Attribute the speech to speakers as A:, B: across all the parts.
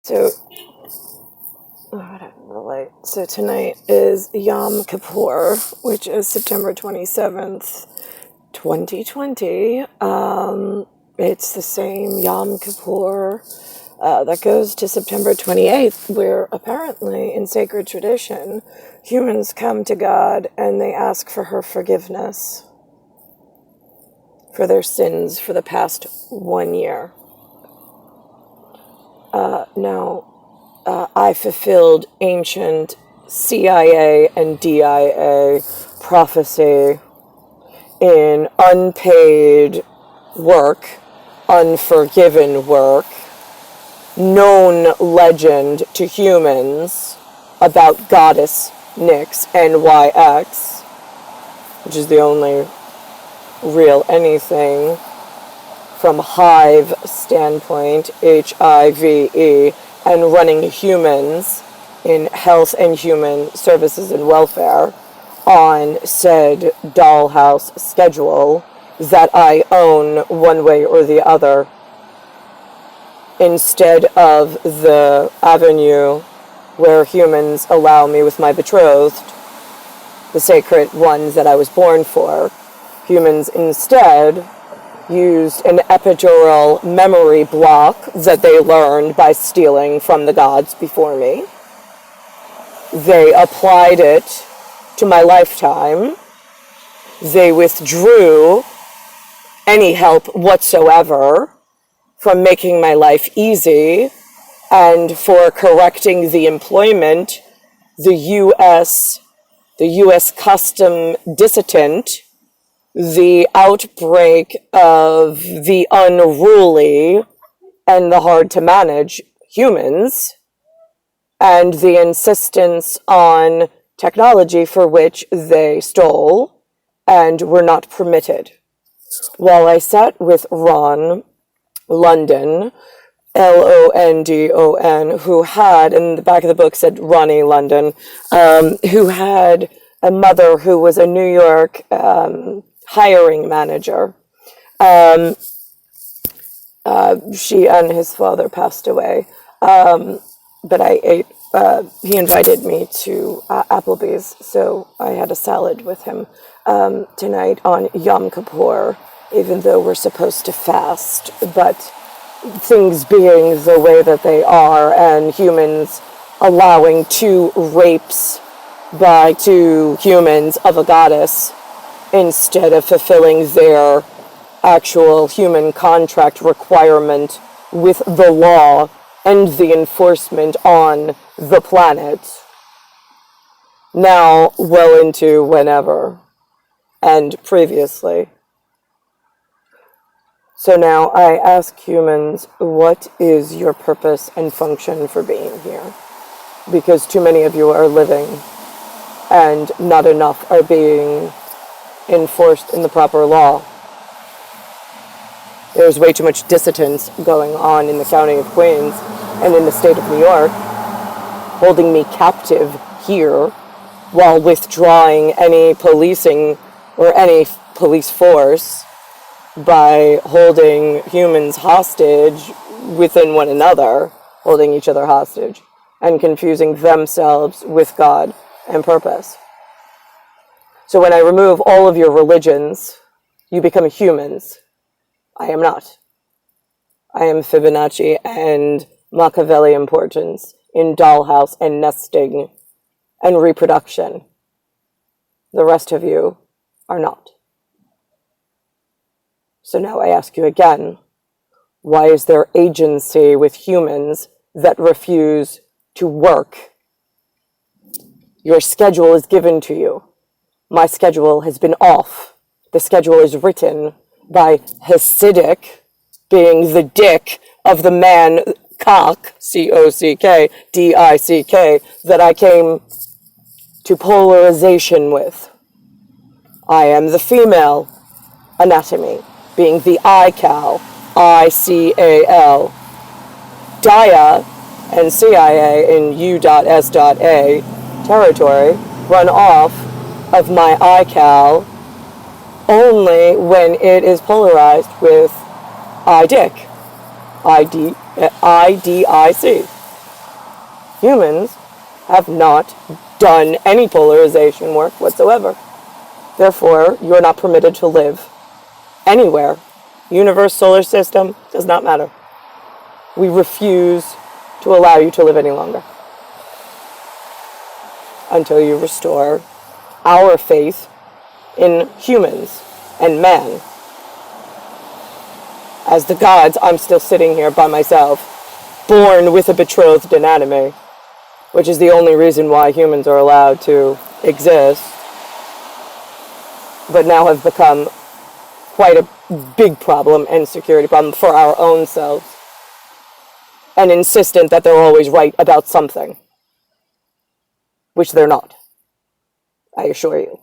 A: So, so tonight is Yom Kippur, which is September 27th, 2020. It's the same Yom Kippur that goes to September 28th, where apparently in sacred tradition, humans come to God and they ask for her forgiveness for their sins for the past 1 year. I fulfilled ancient CIA and DIA prophecy in unpaid work, unforgiven work, known legend to humans about goddess Nyx, NYX, which is the only real anything from Hive standpoint, HIVE, and running humans in health and human services and welfare on said dollhouse schedule that I own one way or the other, instead of the avenue where humans allow me with my betrothed, the sacred ones that I was born for. Humans instead used an epidural memory block that they learned by stealing from the gods before me. They applied it to my lifetime. They withdrew any help whatsoever from making my life easy and for correcting the employment, the U.S. custom dissident, the outbreak of the unruly and the hard to manage humans, and the insistence on technology for which they stole and were not permitted. While I sat with Ron London, London, who had, in the back of the book said Ronnie London, who had a mother who was a New York hiring manager. She and his father passed away. But I ate, he invited me to Applebee's, so I had a salad with him tonight on Yom Kippur, even though we're supposed to fast. But things being the way that they are, and humans allowing 2 rapes by 2 humans of a goddess, instead of fulfilling their actual human contract requirement with the law and the enforcement on the planet. Now, well into whenever, and previously. So now I ask humans, what is your purpose and function for being here? Because too many of you are living, and not enough are being enforced in the proper law. There's way too much dissidence going on in the county of Queens and in the state of New York, holding me captive here while withdrawing any policing or any police force by holding humans hostage within one another, holding each other hostage, and confusing themselves with God and purpose. So when I remove all of your religions, you become humans. I am not. I am Fibonacci and Machiavelli importance in dollhouse and nesting and reproduction. The rest of you are not. So now I ask you again, why is there agency with humans that refuse to work? Your schedule is given to you. My schedule has been off. The schedule is written by Hasidic, being the dick of the man cock, C-O-C-K, D-I-C-K, that I came to polarization with. I am the female anatomy, being the I-cal, I-C-A-L. Dia and CIA in U.S.A territory run off of my I-cal only when it is polarized with I-dick, I-D-I-C. Humans have not done any polarization work whatsoever. Therefore, you are not permitted to live anywhere. Universe, solar system, does not matter. We refuse to allow you to live any longer until you restore our faith in humans and man. As the gods, I'm still sitting here by myself, born with a betrothed anatomy, which is the only reason why humans are allowed to exist, but now have become quite a big problem and security problem for our own selves, and insistent that they're always right about something, which they're not, I assure you.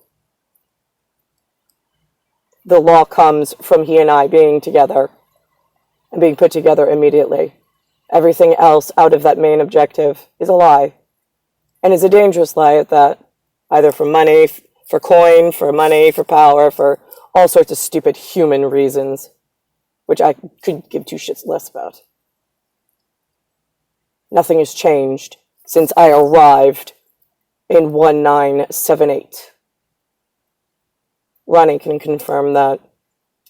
A: The law comes from he and I being together and being put together immediately. Everything else out of that main objective is a lie, and is a dangerous lie at that, either for money, for coin, for money, for power, for all sorts of stupid human reasons, which I could give two shits less about. Nothing has changed since I arrived in 1978. Ronnie can confirm that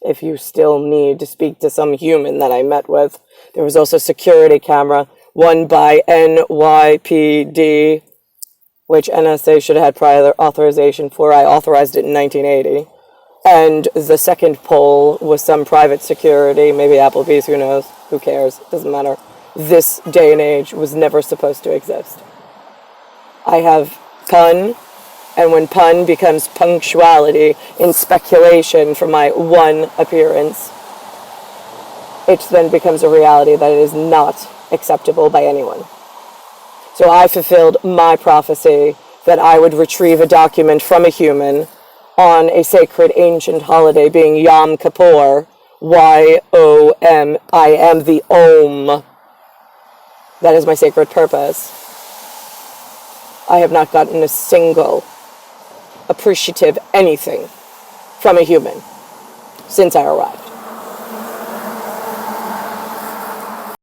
A: if you still need to speak to some human that I met with. There was also a security camera, one by NYPD, which NSA should have had prior authorization for. I authorized it in 1980. And the second pole was some private security, maybe Applebee's, who knows, who cares, doesn't matter. This day and age was never supposed to exist. I have pun, and when pun becomes punctuality in speculation for my one appearance, it then becomes a reality that it is not acceptable by anyone. So I fulfilled my prophecy that I would retrieve a document from a human on a sacred ancient holiday being Yom Kippur, Y-O-M, I am the Om. That is my sacred purpose. I have not gotten a single appreciative anything from a human since I arrived.